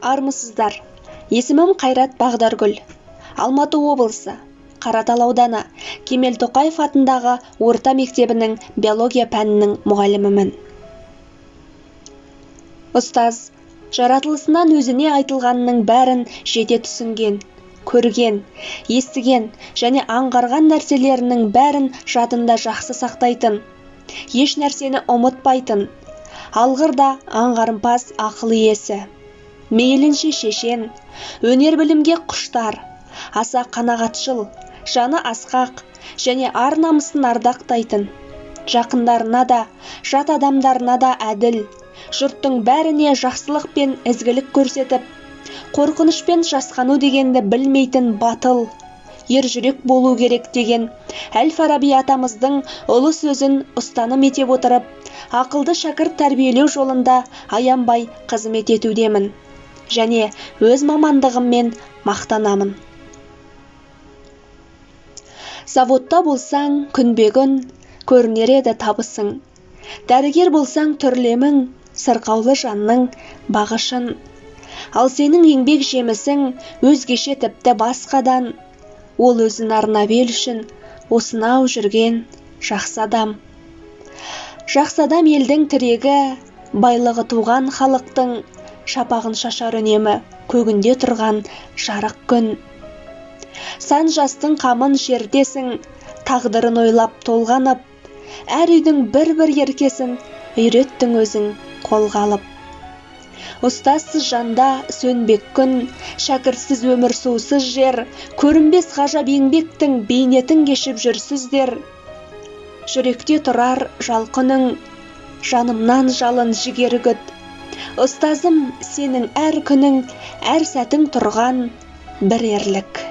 Армысыздар. Есімім Қайрат Бағдаргүл. Алматы облысы, Қаратал ауданы, Кемел Тоқаев атындағы орта мектебінің биология пәнінің мұғалімімін. Ұстаз, жаратылысынан өзіне айтылғанның бәрін жете түсінген, көрген, естіген және аңғарған нәрселерінің бәрін жадында жақсы сақтайтын, еш нәрсені ұмытпайтын, алғырда аңғарымпаз ақыл иесі. Мейлінше шешен, өнер-білімге құштар, аса қанағатшыл, жаны асқақ және ар-намысын ардақтайтын. Жақындарына да, жат адамдарына да әділ, жұрттың бәріне жақсылық пен ізгілік көрсетіп, қорқынышпен жасқану дегенді білмейтін батыл, ержүрек болу керек деген Әл-Фараби атамыздың ұлы сөзін ұстаным ете отырып, ақылды шәкірт тәрбиелеу жолында аянбай қызмет етудемін. Және өз мамандығыммен мақтанамын. Заводта болсаң күнбе-күн көрінер еді табысың. Дәрігер болсаң түрлемің, сырқаулы жанның бағышын. Ал сенің еңбек жемісің өзгеше тіпті басқадан. Ол өзін арнап ел үшін осынау жүрген жақсы адам. Жақсы адам елдің тірегі, байлығы туған халықтың, шапағын шашар үнемі көгінде тұрған жарық күн. Сан жастың қамын шертесің, тағдырын ойлап толғанып, әр үйдің бір-бір еркесін үйреттің өзің қолға алып. Ұстазсыз жанда сөнбек күн, шәкіртсіз өмір сусыз жер, көрінбес ғажап еңбектің бейнетін кешіп жүрсіздер. Жүректе тұрар жалқының, жанымнан жалын жігер үгіт. Ұстазым, сенің әр күнің, әр сәтің тұрған бір ерлік.